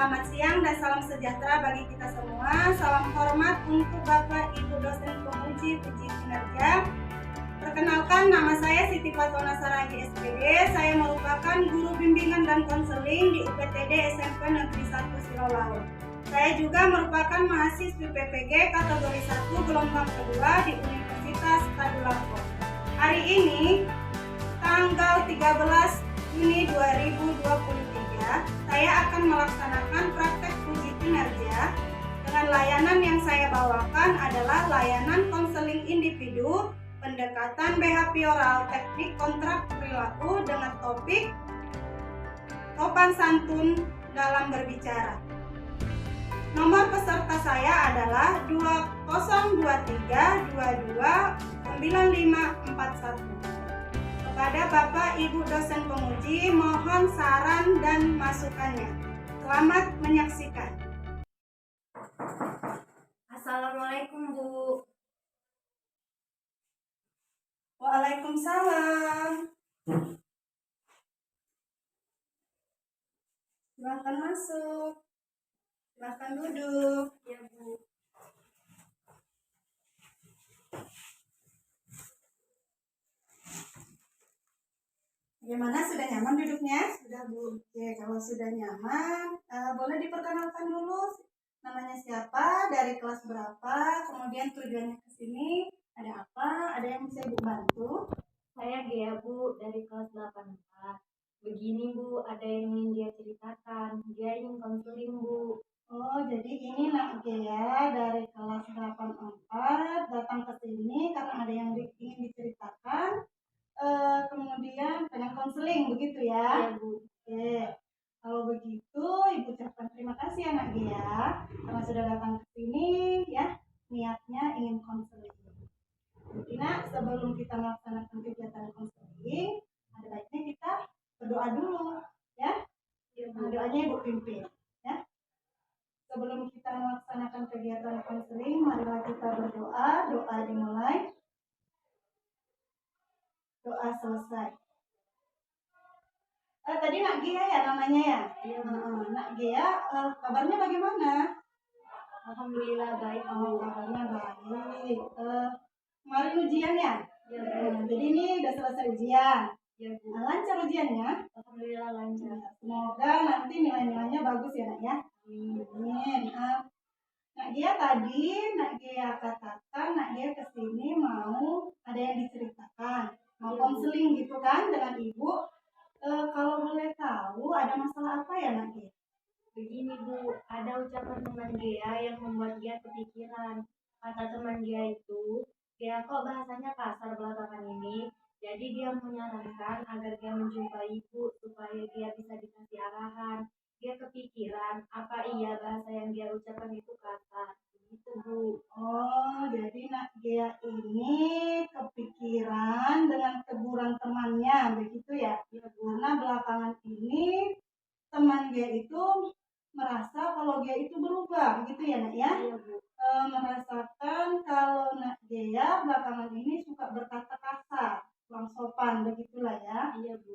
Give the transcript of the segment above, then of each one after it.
Selamat siang dan salam sejahtera bagi kita semua. Salam hormat untuk Bapak Ibu dosen penguji uji kinerja. Perkenalkan, nama saya Siti Fatona Saragi SPD. Saya merupakan guru bimbingan dan konseling di UPTD SMP Negeri 1 Silolaut. Saya juga merupakan mahasiswi PPG kategori 1 gelombang kedua di Universitas Tadulako. Hari ini, tanggal 13 Juni 2023, saya akan melaksanakan praktek uji kinerja dengan layanan yang saya bawakan adalah layanan konseling individu, pendekatan behavioral, teknik kontrak perilaku dengan topik sopan santun dalam berbicara. Nomor peserta saya adalah 2023229541. Kepada Bapak Ibu dosen penguji, mohon saran dan masukannya. Selamat menyaksikan. Assalamualaikum, Bu. Waalaikumsalam. Silakan masuk. Silakan duduk. Ya, Bu. Bagaimana, sudah nyaman duduknya? Sudah, Bu. Oke, kalau sudah nyaman, boleh diperkenalkan dulu namanya siapa, dari kelas berapa, kemudian tujuannya ke sini, ada apa, ada yang bisa Ibu bantu? Saya Gea, Bu, dari kelas 84. Begini, Bu, ada yang ingin dia ceritakan. Dia ingin konseling, Bu. Oh, jadi ini Nak Gea dari kelas 84 datang ke sini karena ada yang ingin diceritakan. Kemudian pengen konseling begitu ya? Iya, Bu. Oke, kalau begitu Ibu ucapkan terima kasih ya Nak Gea karena sudah datang ke sini ya, niatnya ingin konseling. Jadi Nak, sebelum kita melaksanakan kegiatan konseling, ada baiknya kita berdoa dulu ya. Doanya Ibu pimpin ya. Sebelum kita melaksanakan kegiatan konseling, marilah kita berdoa. Doa dimulai, doa selesai. Tadi Nak Gea ya namanya ya? Iya, Bu. Nak Gea, kabarnya bagaimana? Alhamdulillah baik, Oh, Bu. kabarnya baik. Kemarin ujian ya? Iya, Bu. Jadi ini udah selesai ujian. Iya, Bu. Lancar ujiannya? Alhamdulillah lancar. Semoga nanti nilai-nilainya bagus ya Nak ya? Amin. Nak Gea tadi, Nak Gea katakan Nak Gea kesini mau ada yang diceritakan, mau Iya, Bu. konseling gitu kan dengan Ibu. Kalau boleh tahu ada masalah apa ya Nak Gea? Begini, Bu, ada ucapan teman Gea yang membuat dia kepikiran. Kata teman Gea itu, Gea kok bahasanya kasar belakangan ini. Jadi dia menyarankan agar Gea menjumpai Ibu supaya dia bisa dikasih arahan. Dia kepikiran, apa iya bahasa yang dia ucapkan itu kasar. Begitu, Bu. Oh, jadi Nak Gea ini kepikiran dengan teguran temannya, begitu ya? Iya, Bu. Karena belakangan ini teman Gea itu merasa kalau Gea itu berubah, gitu ya Nak ya? Iya, Bu. Merasakan kalau Nak Gea belakangan ini suka berkata kasar, kurang sopan, begitulah ya. Iya, Bu.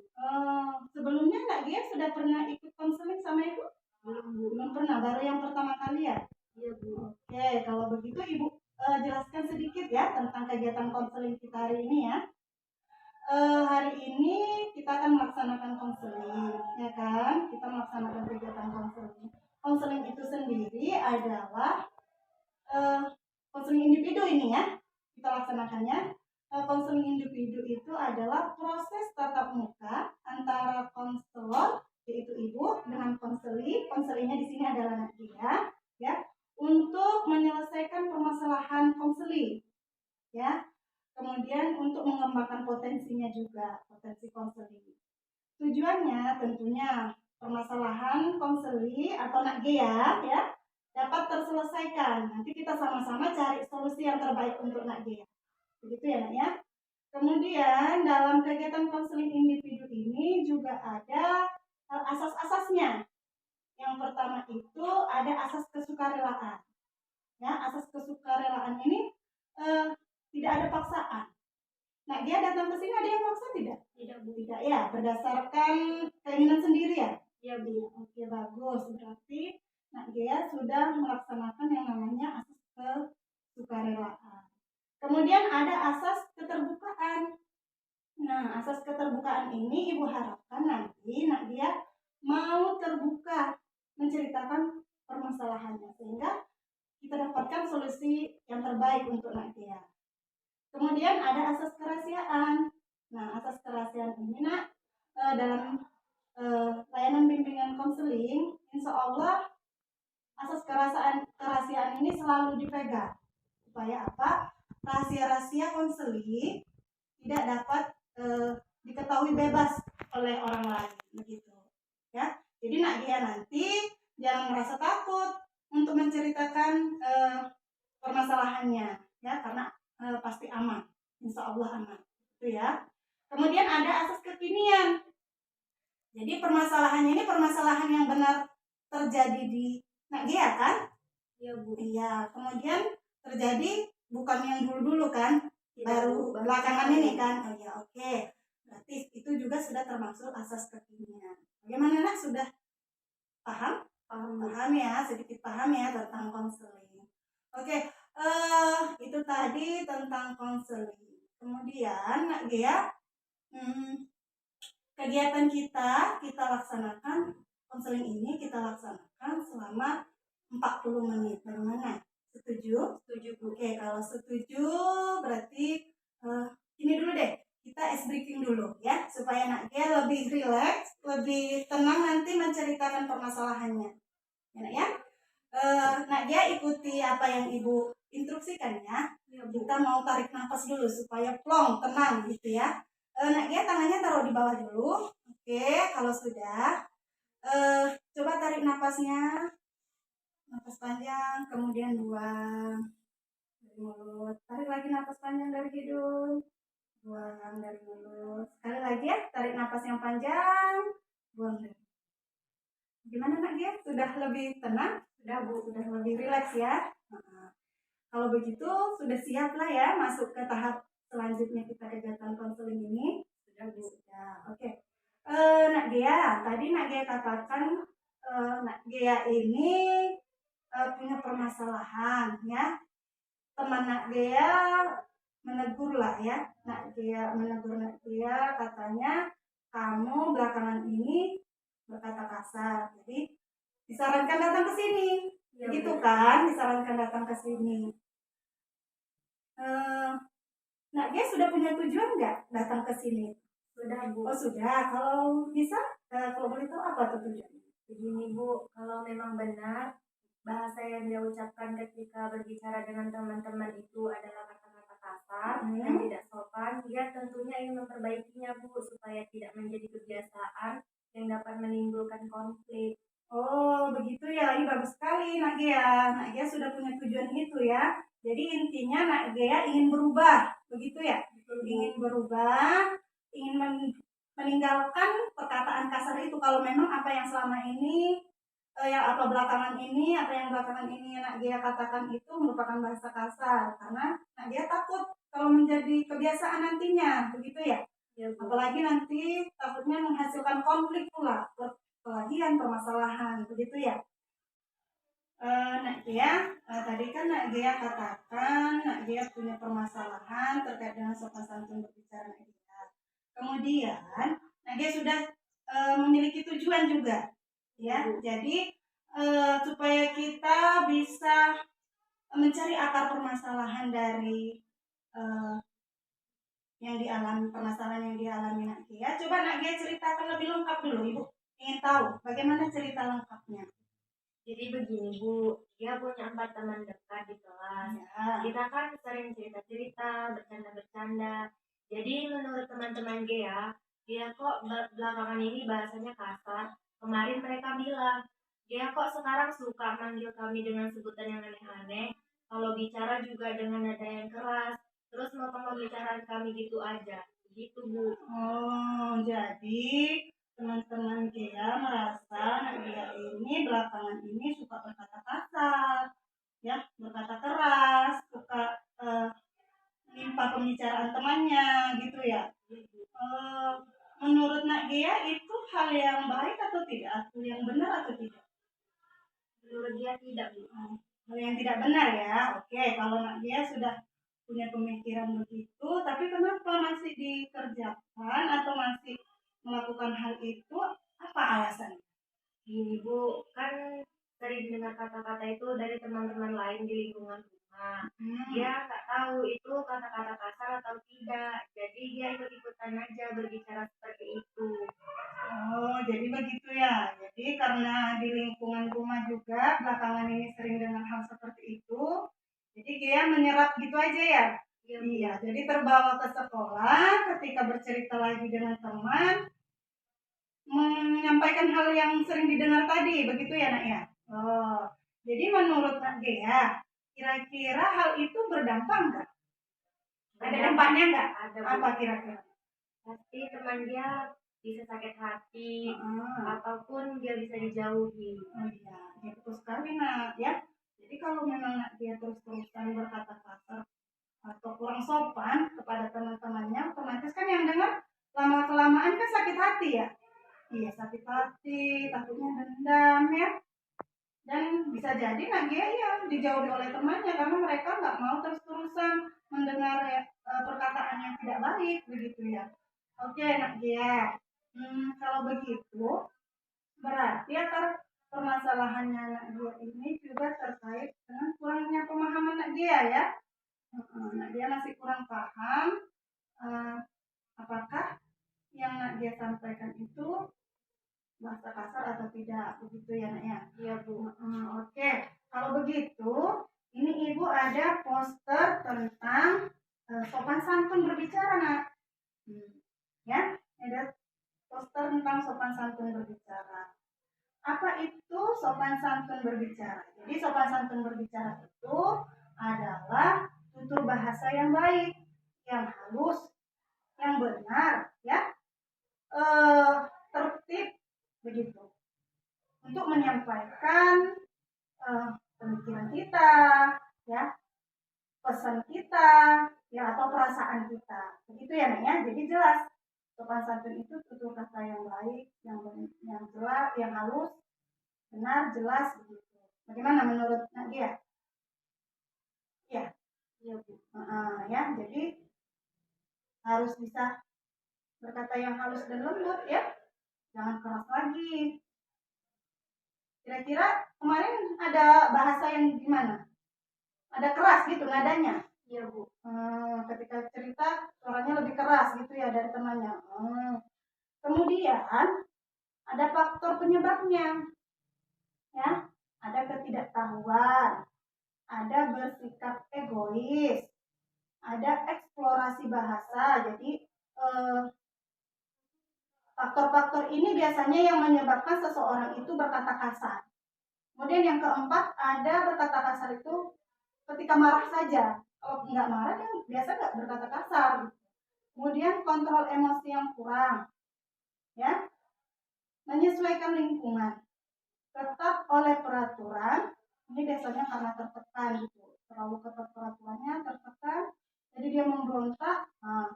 Sebelumnya Nak Gea sudah pernah ikut konseling sama Ibu? Belum, Bu. Belum pernah, baru yang pertama kali ya? Iya, Bu. Oke, kalau begitu Ibu jelaskan sedikit ya tentang kegiatan konseling kita hari ini ya. Hari ini kita akan melaksanakan konseling, ya kan? Kita melaksanakan kegiatan konseling. Konseling itu sendiri adalah konseling individu ini ya. Kita laksanakannya. Konseling individu itu adalah proses tatap muka antara konselor yaitu Ibu dengan konseli. Konselinya di sini adalah Nak Gea, ya, untuk menyelesaikan permasalahan konseli, ya. Kemudian untuk mengembangkan potensinya juga, potensi konseli. Tujuannya tentunya permasalahan konseli atau Nak Gea ya dapat terselesaikan. Nanti kita sama-sama cari solusi yang terbaik untuk Nak Gea. Begitu ya Nak ya. Kemudian dalam kegiatan konseling individu ini juga ada asas-asasnya. Yang pertama itu ada asas kesukarelaan. Ya, asas kesukarelaan ini tidak ada paksaan. Nah, dia datang ke sini ada yang maksa tidak? Tidak, Bu. Tidak ya, berdasarkan keinginan sendiri ya. Iya Bu. Oke, bagus. Berarti Nak Gea sudah melaksanakan yang namanya asas kesukarelaan. Kemudian ada asas keterbukaan. Nah, asas keterbukaan ini Ibu harapkan nanti Nak Gea mau terbuka menceritakan permasalahannya sehingga kita dapatkan solusi yang terbaik untuk Nak Gea. Kemudian ada asas kerahasiaan. Nah, asas kerahasiaan ini Nak dalam layanan bimbingan konseling, insya Allah asas kerahasiaan ini selalu dipegang supaya apa? Rahasia-rahasia konseling tidak dapat diketahui bebas oleh orang lain, begitu. Ya, jadi Nak Gea nanti jangan merasa takut untuk menceritakan permasalahannya, ya, karena pasti aman, insya Allah aman, itu ya. Kemudian ada asas kekinian. Jadi permasalahannya ini permasalahan yang benar terjadi di Nak Gea kan? Iya Bu. Iya. Kemudian terjadi bukan yang dulu-dulu kan? Tidak, Baru Bu. belakangan ini kan? Oh ya, oke. Berarti itu juga sudah termasuk asas kekinian. Bagaimana Nak? Sudah paham? Paham ya, sedikit paham ya tentang konseling. Oke, itu tadi tentang konseling. Kemudian Nak Gea, kegiatan kita laksanakan konseling ini kita laksanakan selama 40 menit. Bagaimana? Setuju? Setuju Bu. Oke, kalau setuju berarti ini dulu deh. Kita ice breaking dulu ya, supaya Nak Gea lebih rileks, lebih tenang nanti menceritakan permasalahannya. Ya. Nak Gea ikuti apa yang Ibu instruksikan ya. Kita mau tarik nafas dulu supaya plong, tenang gitu ya. Nak Gea tangannya taruh di bawah dulu. Oke, kalau sudah, coba tarik nafasnya, nafas panjang, kemudian buang dari mulut. Tarik lagi nafas panjang dari hidung, buang dari mulut. Sekali lagi ya, tarik nafas yang panjang, buang dari mulut. Gimana Nak Gea? Sudah lebih tenang? Sudah Bu, sudah lebih rileks ya. Kalau begitu sudah siap lah ya masuk ke tahap selanjutnya kita kegiatan konseling ini. Sudah Bu. Sudah. Oke. Nak Gea, tadi Nak Gea katakan Nak Gea ini punya permasalahan ya. Teman Nak Gea menegur lah ya. Nak Gea menegur Nak Gea, katanya kamu belakangan ini berkata kasar. Jadi disarankan datang ke sini. Ya, gitu kan, disarankan datang ke sini. Nak Gea sudah punya tujuan nggak datang ke sini? Sudah Bu. Oh sudah, kalau bisa, kalau boleh tahu apa tuh tujuannya? Begini Bu, kalau memang benar bahasa yang dia ucapkan ketika berbicara dengan teman-teman itu adalah kata-kata kasar dan tidak sopan, dia tentunya ingin memperbaikinya Bu, supaya tidak menjadi kebiasaan yang dapat menimbulkan konflik. Oh begitu ya, ini bagus sekali Nak Gea. Nak Gea sudah punya tujuan itu ya. Jadi intinya Nak Gea ingin berubah, begitu ya? Ingin berubah, ingin meninggalkan perkataan kasar itu. Kalau memang apa yang selama ini, apa yang belakangan ini Nak Gea katakan itu merupakan bahasa kasar. Karena Nak Gea takut kalau menjadi kebiasaan nantinya, begitu ya? Ya, apalagi nanti takutnya menghasilkan konflik pula, perkelahian, permasalahan, begitu ya. Nak Gea, tadi kan Nak Gea katakan Nak Gea punya permasalahan terkait dengan sopan santun berbicara Nak Gea. Kemudian Nak Gea sudah memiliki tujuan juga, ya. Jadi supaya kita bisa mencari akar permasalahan dari permasalahan yang dialami Nak Gea. Coba Nak Gea ceritakan lebih lengkap dulu, Ibu ingin tahu bagaimana cerita lengkapnya. Jadi begini Bu, dia punya 4 teman dekat di kelas. Ya. Kita kan sering cerita-cerita, bercanda-bercanda. Jadi menurut teman-teman Gea, dia kok belakangan ini bahasanya kasar. Kemarin mereka bilang, Gea kok sekarang suka manggil kami dengan sebutan yang aneh-aneh. Kalau bicara juga dengan nada yang keras. Terus mau pembicaraan kami gitu aja. Gitu Bu. Oh, jadi teman-teman Gea merasa Nak Gea ini belakangan ini suka berkata kasar, ya, berkata keras, suka menimpa pembicaraan temannya, gitu ya. Menurut Nak Gea itu hal yang baik atau tidak, atau yang benar atau tidak? Menurut dia tidak, Bu. Hal yang tidak benar ya. Oke, kalau dia sudah punya pemikiran begitu, tapi kenapa masih dikerjakan atau masih melakukan hal itu? Apa alasannya? Gini, Bu, kan sering dengar kata-kata itu dari teman-teman lain di lingkungan rumah. Dia nggak tahu itu kata-kata kasar atau tidak, jadi dia ikut-ikutan aja berbicara seperti itu. Oh, jadi begitu ya. Jadi karena di lingkungan rumah juga belakangan ini sering dengar hal seperti itu, jadi dia menyerap gitu aja ya. Iya, Iya, jadi terbawa ke sekolah ketika bercerita lagi dengan teman, menyampaikan hal yang sering didengar tadi, begitu ya nak ya? Oh, jadi menurut Nak Gea, kira-kira hal itu berdampak nggak? Ada dampaknya nggak? Ada, Bu. Apa kira-kira? Pasti teman dia bisa sakit hati, Ah. ataupun dia bisa dijauhi. Oh iya, ya betul sekali nak ya. Jadi kalau memang nak dia terus-terusan berkata kasar atau kurang sopan kepada teman-temannya, otomatis kan yang dengar lama-kelamaan kan sakit hati ya. Iya sakit hati, takutnya dendam ya. Dan bisa jadi nak dia ya dijauhi oleh temannya karena mereka nggak mau terus-terusan mendengar ya, perkataan yang tidak baik begitu ya. Oke nak dia, kalau begitu berarti akar permasalahannya anak dia ini juga terkait dengan kurangnya pemahaman anak dia ya. Anak dia masih kurang paham apakah yang anak dia sampaikan itu bahasa kasar atau tidak begitu ya nak ya. Iya, Bu. Oke, kalau begitu ini ibu ada poster tentang sopan santun berbicara nak. Ya, ada poster tentang sopan santun berbicara. Apa itu sopan santun berbicara? Jadi sopan santun berbicara itu adalah tutur bahasa yang baik, yang halus, yang benar, ya, tertib begitu. Untuk menyampaikan pemikiran kita, ya, pesan kita, ya, atau perasaan kita. Begitu ya, Nak ya. Jadi jelas sopan santun itu tutur kata yang baik, yang jelas, yang halus, benar, jelas begitu. Bagaimana menurut Nadia? Ya, Iya, Bu. ya, jadi harus bisa berkata yang halus dan lembut ya, jangan keras lagi. Kira-kira kemarin ada bahasa yang gimana? Ada keras gitu nadanya? Iya, Bu. Ketika cerita suaranya lebih keras gitu ya dari temannya. Kemudian ada faktor penyebabnya, ya, ada ketidaktahuan, ada bersikap egois, ada eksplorasi bahasa. Jadi faktor-faktor ini biasanya yang menyebabkan seseorang itu berkata kasar. Kemudian yang keempat, ada berkata kasar itu ketika marah saja. Kalau nggak marah, dia biasa nggak berkata kasar. Kemudian kontrol emosi yang kurang, ya, menyesuaikan lingkungan, tetap oleh peraturan. Ini biasanya karena tertekan gitu, terlalu ketat peraturannya, tertekan, jadi dia memberontak.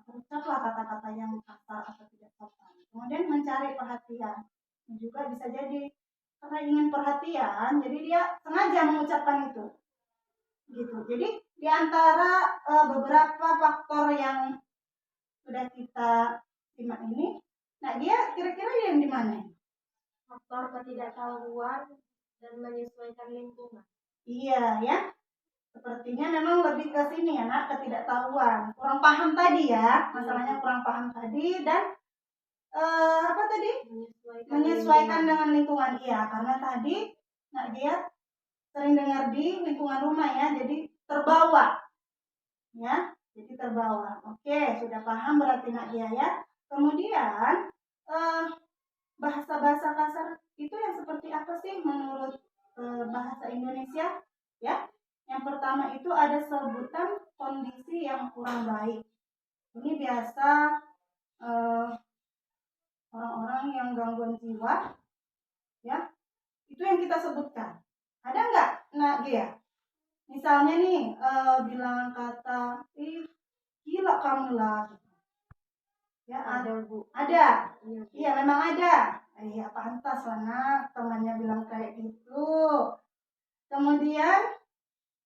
Terucaplah kata-kata yang kasar atau tidak sopan. Kemudian mencari perhatian, juga bisa jadi karena ingin perhatian, jadi dia sengaja mengucapkan itu, gitu. Jadi di antara beberapa faktor yang sudah kita simak ini, nah dia kira-kira yang di mana? Faktor ketidaktahuan dan menyesuaikan lingkungan. Iya ya, sepertinya memang lebih ke sini ya nak, ketidaktahuan, kurang paham tadi ya, masalahnya kurang paham tadi dan apa tadi? Menyesuaikan dengan lingkungan. Iya, karena tadi nak dia sering dengar di lingkungan rumah ya, jadi terbawa, ya, jadi terbawa. Oke, sudah paham berarti nak dia ya. Kemudian bahasa-bahasa kasar itu yang seperti apa sih menurut bahasa Indonesia? Ya, yang pertama itu ada sebutan kondisi yang kurang baik. Ini biasa orang-orang yang gangguan jiwa, ya, itu yang kita sebutkan. Ada nggak, Nak Gia? Misalnya nih, bilang kata, ih, gila kamu lah. Ya, Ada, Bu. ada. Iya, Iya, memang ada. Iya, pantas lah nak, temannya bilang kayak gitu. Kemudian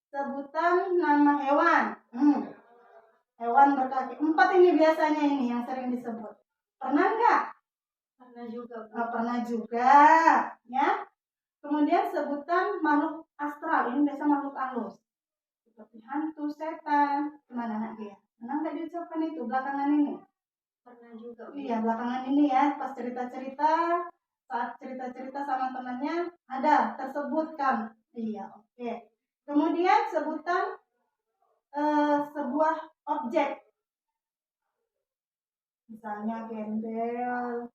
sebutan nama hewan. Hewan berkaki 4 ini biasanya ini yang sering disebut. Pernah nggak? Pernah juga, Bu. Pernah juga, ya. Kemudian sebutan makhluk astral, ini biasa makhluk halus. Seperti hantu, setan. Gimana nak dia? Pernah nggak diucapkan itu belakangan ini? Pernah juga, Bu. Iya, belakangan ini ya, pas cerita-cerita, saat cerita-cerita sama temannya, ada tersebutkan. Iya, oke. Kemudian sebutan sebuah objek. Misalnya gembel,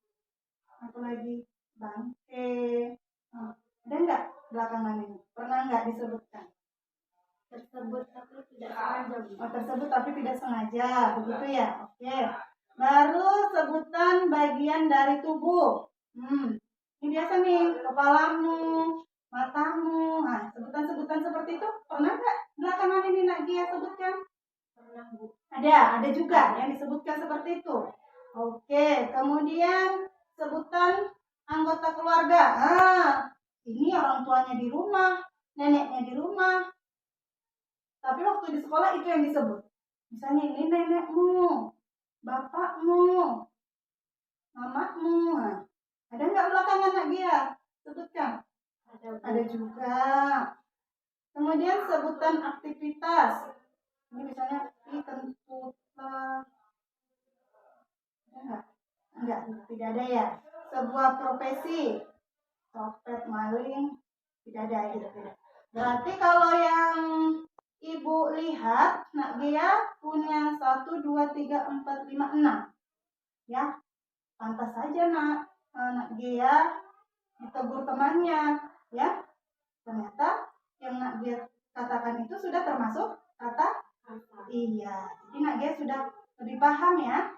apa lagi? Bangke. Ada nggak belakangan ini? Pernah nggak disebutkan? Tersebut tapi tidak sengaja, Bu. Tersebut tapi tidak sengaja, begitu ya? Oke. Baru sebutan bagian dari tubuh. Ini biasa nih, kepalamu, matamu. Nah, sebutan-sebutan seperti itu pernah nggak belakangan ini Nadia sebutkan? Pernah, Bu. Ada juga yang disebutkan seperti itu. Oke, kemudian sebutan anggota keluarga. Ini orang tuanya di rumah, neneknya di rumah. Tapi waktu di sekolah itu yang disebut. Misalnya ini nenekmu, bapakmu, mamamu. Ada nggak belakangan nak dia? Sebutkan. Ada juga. Kemudian sebutan aktivitas. Ini misalnya kentut. Enggak, tidak ada ya. Sebuah profesi, copet, maling, tidak ada gitu, tidak. Berarti kalau yang ibu lihat, nak dia punya 1, 2, 3, 4, 5, 6. Ya, pantas saja nak dia ditegur temannya, ya. Ternyata yang nak dia katakan itu sudah termasuk kata iya. Jadi nak dia sudah lebih paham ya.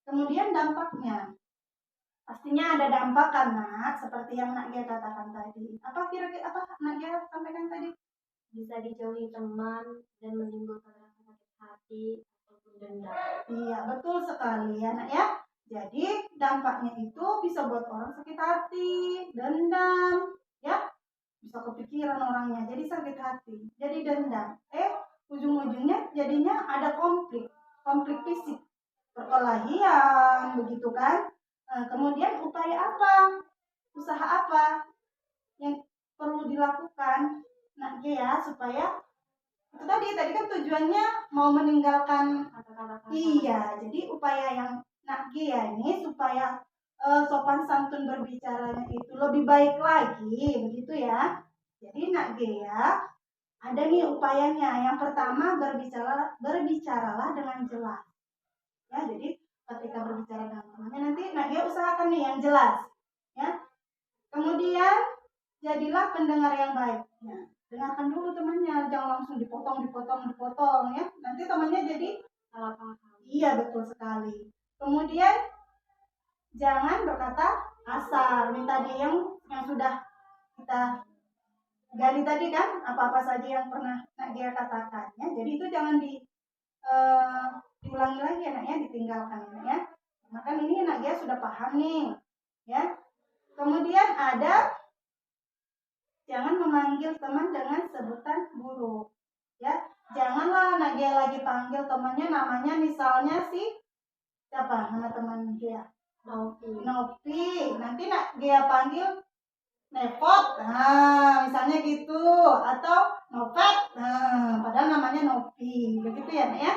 Kemudian dampaknya. Pastinya ada dampak karena seperti yang nak dia katakan tadi. Apa kira-kira apa nak dia sampaikan tadi? Bisa dijauhi teman dan menimbulkan rasa sakit hati ataupun dendam. Iya, betul sekali ya nak ya. Jadi dampaknya itu bisa buat orang sakit hati, dendam, ya. Bisa kepikiran orangnya, jadi sakit hati, jadi dendam. Ujung-ujungnya jadinya ada konflik fisik, perkelahian, begitu kan? Kemudian upaya apa? Usaha apa yang perlu dilakukan? Nah, ya supaya itu tadi kan tujuannya mau meninggalkan iya. Jadi upaya yang nak ya ini supaya sopan santun berbicaranya itu lebih baik lagi, begitu ya. Jadi nak ya ada nih upayanya. Yang pertama berbicaralah dengan jelas. Ya, jadi ketika berbicara dengan temannya nanti nak dia usahakan nih yang jelas. Ya. Kemudian jadilah pendengar yang baik. Ya. Dengarkan dulu temannya, jangan langsung dipotong ya. Nanti temannya jadi salah paham. Iya, betul sekali. Kemudian jangan berkata kasar. Ini tadi yang sudah kita gali tadi kan, apa-apa saja yang pernah nak dia katakan ya. Jadi itu jangan diulangi lagi ya nak ya, ditinggalkan ya. Maka ini nak dia sudah paham nih ya. Kemudian ada jangan memanggil teman dengan sebutan buruk. Ya, janganlah nak dia lagi panggil temannya namanya misalnya siapa nama teman dia? Nopi. Nanti nak dia panggil Nepot. Misalnya gitu atau Nopet. Padahal namanya Nopi. Begitu ya, nak ya.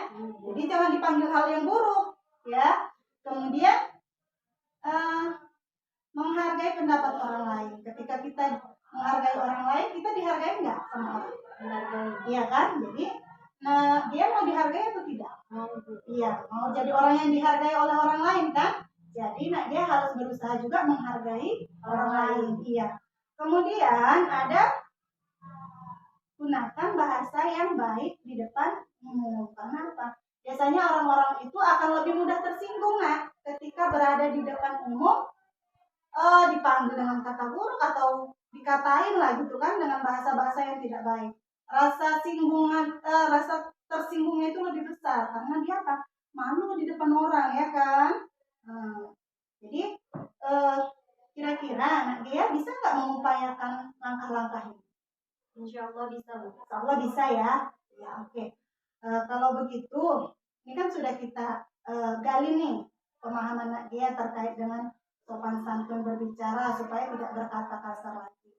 Jadi jangan dipanggil hal yang buruk, ya. Kemudian menghargai pendapat orang lain. Ketika kita menghargai orang lain, kita dihargai enggak sama orang? Dihargai. Iya kan? Jadi dia mau dihargai atau tidak? Mau. Iya, mau jadi orang yang dihargai oleh orang lain kan? Jadi dia harus berusaha juga menghargai orang lain. Iya. Kemudian ada gunakan bahasa yang baik di depan umum. Karena apa? Biasanya orang-orang itu akan lebih mudah tersinggung ketika berada di depan umum, dipanggil dengan kata buruk atau dikatain lah gitu kan dengan bahasa-bahasa yang tidak baik. Rasa tersinggungnya itu lebih besar karena dia apa? Malu di depan orang ya kan. Jadi kira-kira Nak Gea bisa nggak mengupayakan langkah-langkah ini? Insya Allah bisa, Bu. Insya Allah bisa ya. Ya, oke. Kalau begitu, ini kan sudah kita gali nih pemahaman Nak Gea terkait dengan sopan santun berbicara supaya tidak berkata kasar lagi.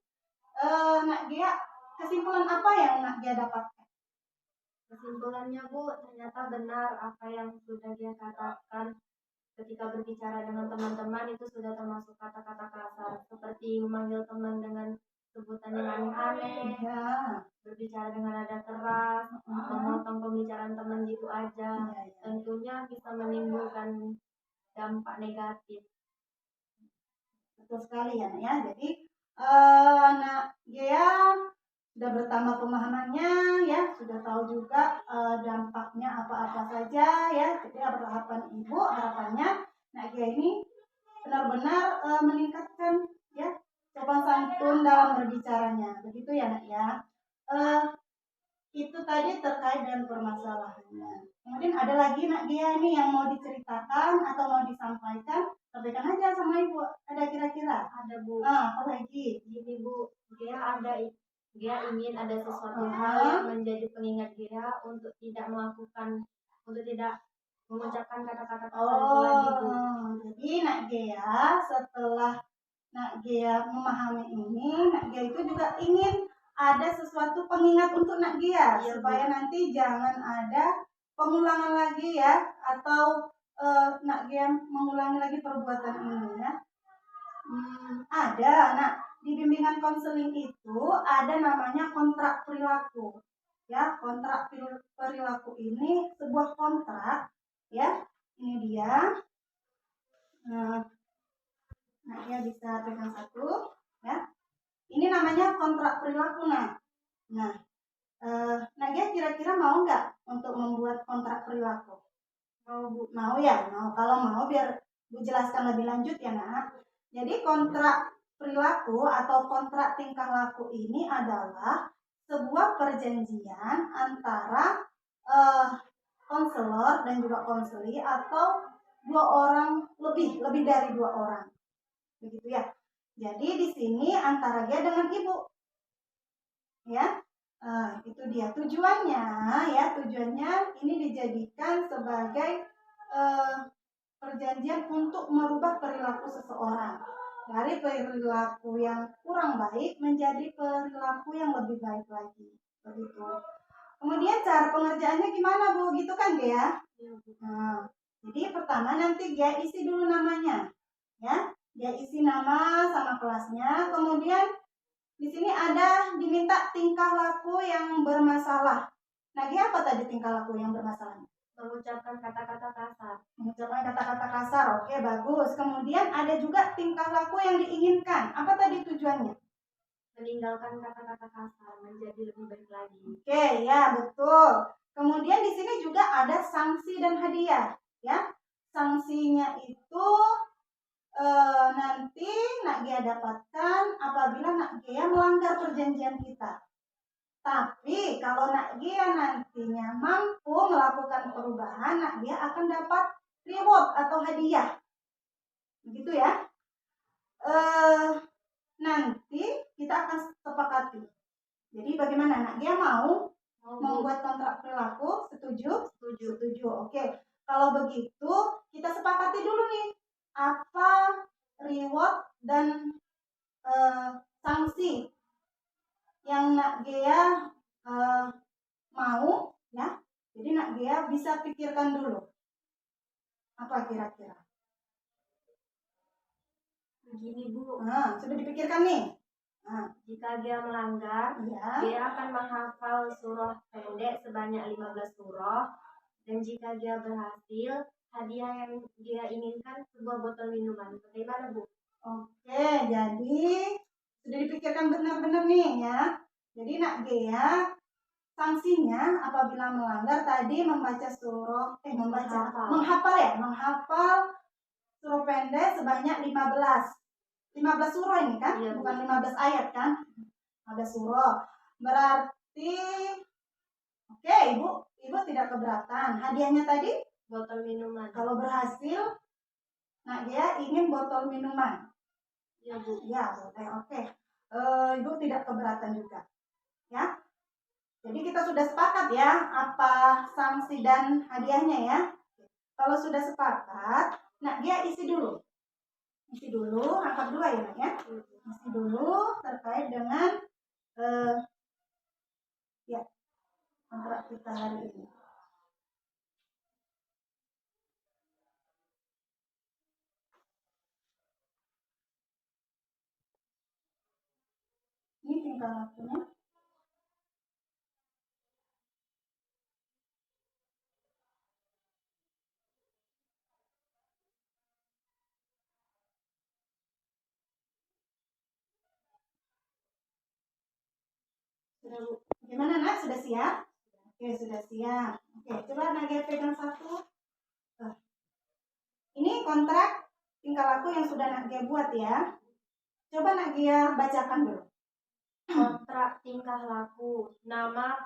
Nak Gea, kesimpulan apa yang Nak Gea dapatkan? Kesimpulannya, Bu, ternyata benar apa yang sudah dia katakan ketika berbicara dengan teman-teman itu sudah termasuk kata-kata kasar, seperti memanggil teman dengan sebutan yang aneh-aneh, Ya, berbicara dengan nada keras, memotong pembicaraan teman gitu aja. iya, iya. Tentunya bisa menimbulkan dampak negatif. Betul sekali ya, Nak ya. Jadi Nak Gea sudah bertambah pemahamannya ya, sudah tahu juga dampaknya apa-apa saja ya. Jadi harapan Ibu, harapannya Nak Gea ini benar-benar meningkatkan ya sopan santun dalam berbicaranya. Begitu ya, Nak ya. Itu tadi terkait dengan permasalahannya. Kemudian ada lagi Nak Gea ini yang mau diceritakan atau mau disampaikan, sampaikan aja sama Ibu. Ada kira-kira? Ada, Bu. Apa lagi? Gini, Bu, Gea ingin ada sesuatu hal yang menjadi pengingat Gea untuk tidak mengucapkan kata-kata kasar itu lagi, Bu. Jadi Nak Gea setelah Nak Gea memahami ini, Nak Gea itu juga ingin ada sesuatu pengingat untuk Nak Gea, Iya, supaya nanti jangan ada pengulangan lagi ya, atau Nak Gea mengulangi lagi perbuatan ini ya. Ada, Nak, di bimbingan konseling itu ada namanya kontrak perilaku. Ya, kontrak perilaku ini sebuah kontrak ya. Ini dia. Nah, ya bisa pegang satu ya. Ini namanya kontrak perilaku, Nah, Nah, ya kira-kira mau nggak untuk membuat kontrak perilaku? Mau, Bu. Mau ya, mau. Kalau mau biar Bu jelaskan lebih lanjut ya, Nak. Jadi kontrak perilaku atau kontrak tingkah laku ini adalah sebuah perjanjian antara konselor dan juga konseli atau dua orang lebih dari dua orang. Begitu ya. Jadi di sini antara dia dengan Ibu. Ya. Itu dia tujuannya ya. Tujuannya ini dijadikan sebagai perjanjian untuk merubah perilaku seseorang dari perilaku yang kurang baik menjadi perilaku yang lebih baik lagi. Begitu. Kemudian cara pengerjaannya gimana, Bu? Gitu kan, Gea? Jadi pertama nanti Gea isi dulu namanya. Ya. Dia isi nama sama kelasnya, kemudian di sini ada diminta tingkah laku yang bermasalah. Nah, dia apa tadi tingkah laku yang bermasalah? Mengucapkan kata-kata kasar. Mengucapkan kata-kata kasar, oke bagus. Kemudian ada juga tingkah laku yang diinginkan. Apa tadi tujuannya? Meninggalkan kata-kata kasar menjadi lebih baik lagi. Oke, ya betul. Kemudian di sini juga ada sanksi dan hadiah, ya. Sanksinya itu nanti Nak Gea dapatkan apabila Nak Gea melanggar perjanjian kita. Tapi kalau Nak Gea nantinya mampu melakukan perubahan, Nak Gea akan dapat reward atau hadiah. Begitu ya. Nanti kita akan sepakati. Jadi bagaimana Nak Gea mau membuat kontrak perilaku? Setuju? Setuju. Oke. Kalau begitu kita sepakati dulu nih. Apa reward dan sanksi yang Nak Gea mau ya. Jadi Nak Gea bisa pikirkan dulu. Apa kira-kira? Begini, Bu. Sudah dipikirkan nih. Jika dia melanggar, Ya. dia akan menghafal surah pendek sebanyak 15 surah. Dan jika dia berhasil, hadiah yang dia inginkan sebuah botol minuman. Bagaimana, Bu? Oke, jadi sudah dipikirkan benar-benar nih ya. Jadi Nak Gea sanksinya apabila melanggar tadi membaca surah menghafal surah pendek sebanyak 15 surah ini kan, iya, bukan 15 ayat kan, 15 surah. Berarti oke, Ibu tidak keberatan. Hadiahnya tadi botol minuman. Kalau berhasil Nak Gea ingin botol minuman. Ya, Bu. Ya, boleh. Oke. Ibu tidak keberatan juga. Ya. Jadi kita sudah sepakat ya apa sanksi dan hadiahnya ya. Kalau sudah sepakat, nah dia isi dulu. Isi dulu, angkat 2 ya, Nak ya. Isi dulu terkait dengan ya kontrak kita hari ini. Ini tinggal lakunya. Sudah, Bu. Gimana, Nak? Sudah siap? Oke, sudah siap. Oke, coba Nagia pegang satu. Ini kontrak tingkah laku yang sudah Nagia buat ya. Coba Nagia bacakan dulu. Kontrak tingkah laku. Nama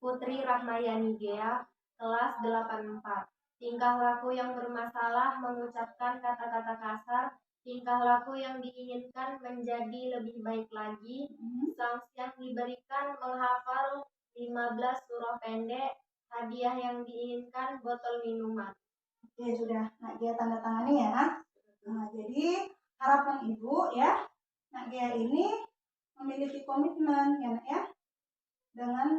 Putri Rahmayani Gea, kelas 84. Tingkah laku yang bermasalah, mengucapkan kata-kata kasar. Tingkah laku yang diinginkan menjadi lebih baik lagi. Sanksi yang diberikan menghafal 15 surah pendek. Hadiah yang diinginkan botol minuman. Oke, sudah Nagia tanda tangani ya. Nah, jadi harapan Ibu ya, Nagia ini memiliki komitmen ya, Nak ya, dengan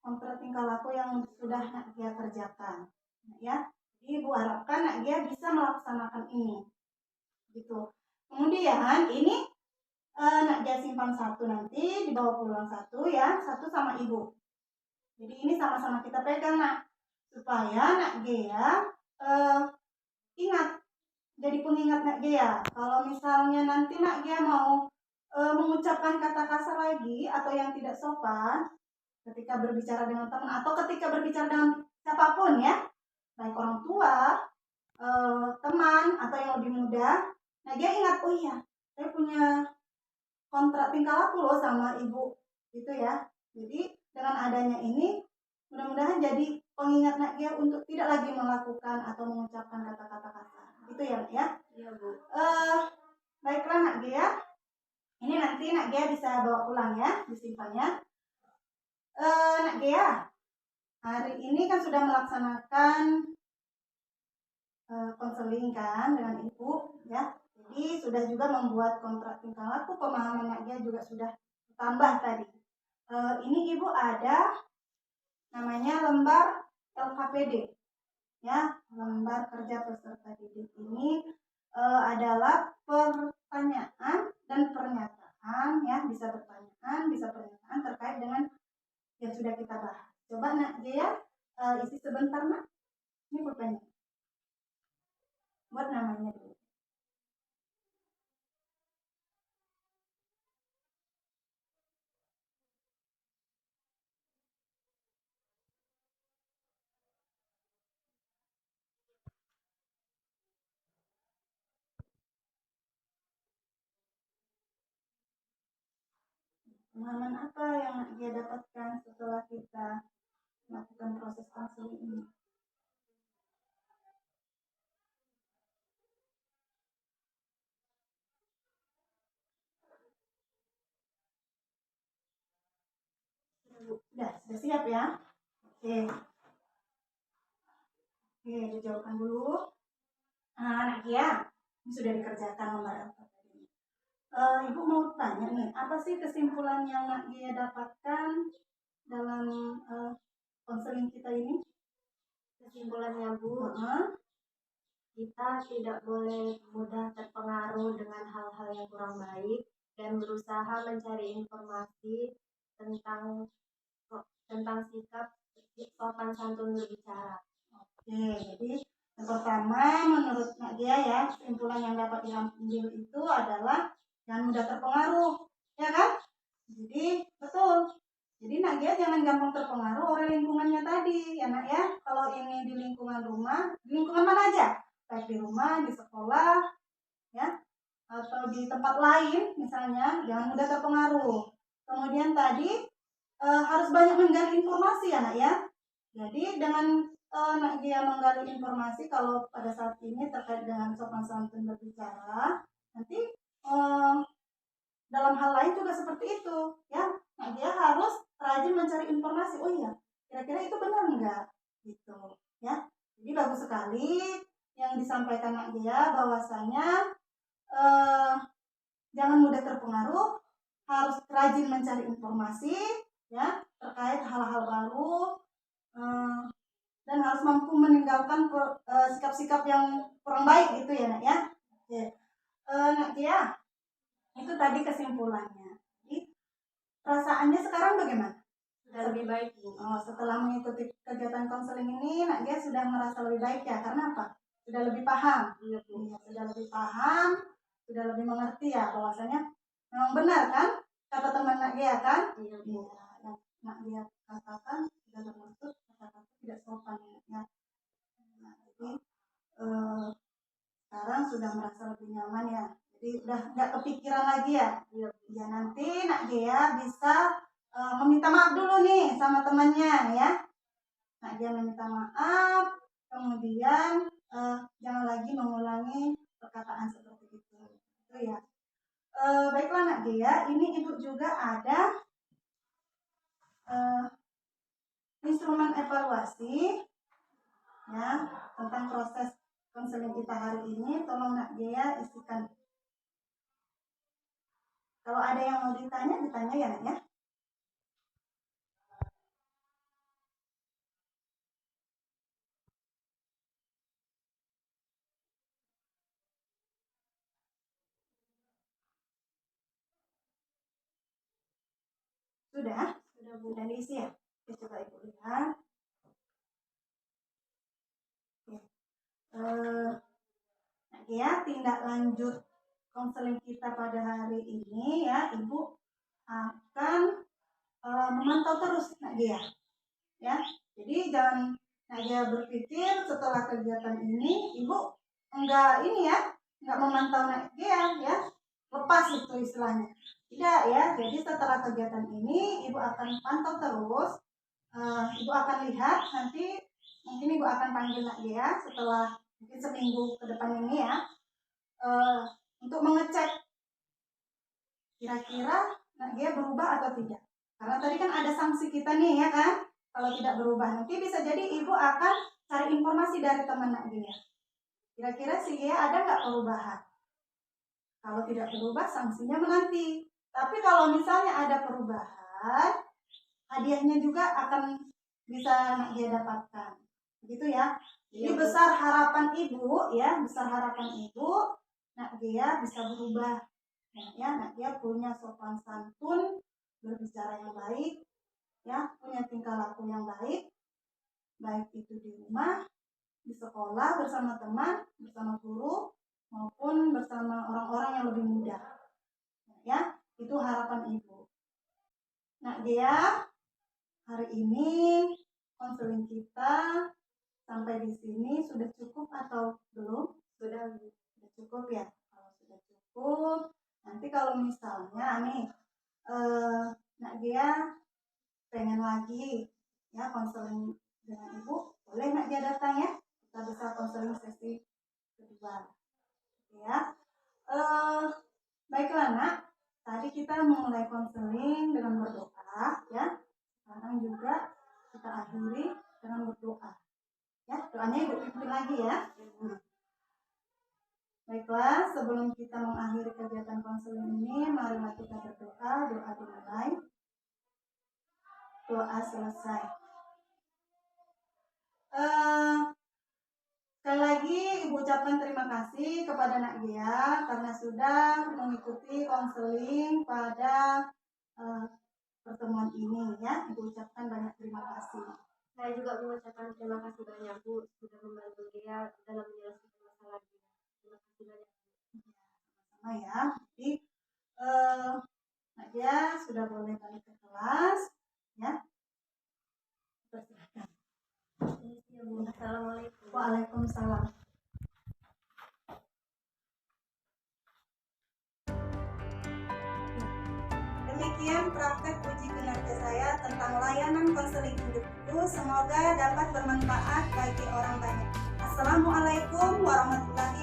kontrak tingkah laku yang sudah Nagia kerjakan. Nah, ya. Jadi Ibu harapkan Nagia bisa melaksanakan ini. Gitu. Kemudian ini Nagia simpan satu nanti, dibawa pulang satu ya, satu sama Ibu. Jadi ini sama-sama kita pegang, Nak. Supaya Nagia ingat, jadi pengingat Nagia. Kalau misalnya nanti Nagia mau mengucapkan kata kasar lagi atau yang tidak sopan ketika berbicara dengan teman atau ketika berbicara dengan siapapun ya, baik orang tua, teman atau yang lebih muda, Nagia ingat, oh iya, saya punya kontrak tingkah laku loh sama Ibu, gitu ya. Jadi dengan adanya ini mudah-mudahan jadi pengingat Nagia untuk tidak lagi melakukan atau mengucapkan kata-kata kasar. Gitu ya, Nak ya? Iya, Bu. Baiklah Nagia. Ini nanti Nagia bisa bawa pulang ya, disimpannya. Nagia, hari ini kan sudah melaksanakan konseling kan dengan Ibu ya. Jadi sudah juga membuat kontrak tingkah laku, pemahaman Nagia juga sudah tambah tadi. Ini Ibu ada namanya lembar LKPD ya, lembar kerja peserta didik ini adalah pertanyaan dan pernyataan ya, bisa pertanyaan, bisa pernyataan terkait dengan yang sudah kita bahas. Coba Nak ya, isi sebentar Nak. Ini pertanyaan. Buat namanya dulu. Pemahaman apa yang dia dapatkan setelah kita melakukan proses konseling ini? Sudah siap ya? Oke. Oke, dijawabkan dulu. Nagia, ini sudah dikerjakan lembar apa tadi? Ibu mau tanya nih, apa sih kesimpulan yang Nagia dapatkan dalam konseling kita ini? Kesimpulannya, Bu, kita tidak boleh mudah terpengaruh dengan hal-hal yang kurang baik dan berusaha mencari informasi tentang sikap sopan santun berbicara. Oke, jadi yang pertama menurut Nadia ya, kesimpulan yang dapat diambil itu adalah jangan mudah terpengaruh, ya kan? Jadi betul. Jadi Nadia jangan gampang terpengaruh oleh lingkungannya tadi, ya Nak ya. Kalau ini di lingkungan rumah, di lingkungan mana aja? Baik di rumah, di sekolah, ya, atau di tempat lain misalnya, jangan mudah terpengaruh. Kemudian tadi harus banyak menggali informasi ya Nak ya. Jadi dengan Nak Gia menggali informasi kalau pada saat ini terkait dengan sopan santun berbicara, nanti dalam hal lain juga seperti itu, ya. Nah, dia harus rajin mencari informasi. Oh iya, kira-kira itu benar enggak? Gitu, ya. Jadi bagus sekali yang disampaikan Nak Gia bahwasanya jangan mudah terpengaruh, harus rajin mencari informasi, ya, terkait hal-hal baru, dan harus mampu meninggalkan sikap-sikap yang kurang baik gitu ya Nak ya. Oke. Nak Gia, itu tadi kesimpulannya. Jadi, perasaannya sekarang bagaimana? Sudah lebih baik, Bu. Setelah mengikuti kegiatan konseling ini, Nak Gia sudah merasa lebih baik ya? Karena apa? Sudah lebih paham. Iya, Bu. Iya, sudah lebih paham, sudah lebih mengerti ya bahwasanya memang benar kan kata teman Nak Gia kan? Iya, Bu. Iya, yang Nak Gia katakan sudah bermaksud kata-kata tidak sopan ya. Nah, jadi sekarang sudah merasa lebih nyaman ya. Jadi udah nggak kepikiran lagi ya. Iya. Ya nanti Nak Gia bisa meminta maaf dulu nih sama temannya ya. Nak Gia meminta maaf, kemudian jangan lagi mengulangi perkataan seperti itu. Itu ya. Baiklah Nak Gia, ini Ibu juga ada instrumen evaluasi ya tentang proses konseling kita hari ini. Tolong Nak Gia isikan. Kalau ada yang mau ditanya ya Nak ya. Sudah Bu, dan diisi ya. Oke, coba Ibu lihat. Oke. Nah, ya, tindak lanjut konseling kita pada hari ini ya, Ibu akan memantau terus Nak Gia. Ya. Jadi jangan Nak Gia berpikir setelah kegiatan ini Ibu enggak memantau Nak Gia ya. Lepas itu istilahnya. Tidak ya, jadi setelah kegiatan ini Ibu akan pantau terus. Ibu akan lihat nanti, mungkin Ibu akan panggil Nak Gia setelah mungkin seminggu ke depan ini ya, untuk mengecek kira-kira Nak Gia berubah atau tidak. Karena tadi kan ada sanksi kita nih ya kan, kalau tidak berubah. Nanti bisa jadi Ibu akan cari informasi dari teman Nak Gia. Kira-kira si Gia ada nggak perubahan? Kalau tidak berubah, sanksinya menanti. Tapi kalau misalnya ada perubahan, hadiahnya juga akan bisa Nak Gia dapatkan. Begitu ya. Jadi besar harapan Ibu ya, Nak Gia bisa berubah. Ya, Nak Gia punya sopan santun, berbicara yang baik, ya, punya tingkah laku yang baik itu di rumah, di sekolah, bersama teman, bersama guru, maupun bersama orang-orang yang lebih muda. Ya, itu harapan Ibu. Nak Gia, hari ini konseling kita sampai di sini sudah cukup atau belum? Sudah cukup ya. Kalau sudah cukup, nanti kalau misalnya nih Nak Gia pengen lagi ya konseling dengan Ibu, boleh Nak Gia datang ya. Kita bisa konseling sesi kedua. Ya. Baiklah Nak, tadi kita memulai konseling dengan berdoa ya. Sekarang juga kita akhiri dengan berdoa. Ya, doanya Ibu pimpin lagi ya. Baiklah, sebelum kita mengakhiri kegiatan konseling ini, marilah kita berdoa. Doa dimulai, doa selesai. Sekali lagi Ibu ucapkan terima kasih kepada Nak Gia karena sudah mengikuti konseling pada pertemuan ini ya. Ibu ucapkan banyak terima kasih. Saya juga mengucapkan terima kasih banyak Bu sudah membantu Gia dalam menyelesaikan masalah Gia. Terima kasih banyak. Sama ya. Jadi Nak Gia sudah boleh balik ke kelas ya. Persilakan. Assalamualaikum. Waalaikumsalam. Demikian praktek uji kinerja saya tentang tentang layanan konseling individu. Semoga dapat bermanfaat bagi orang banyak. Assalamualaikum warahmatullahi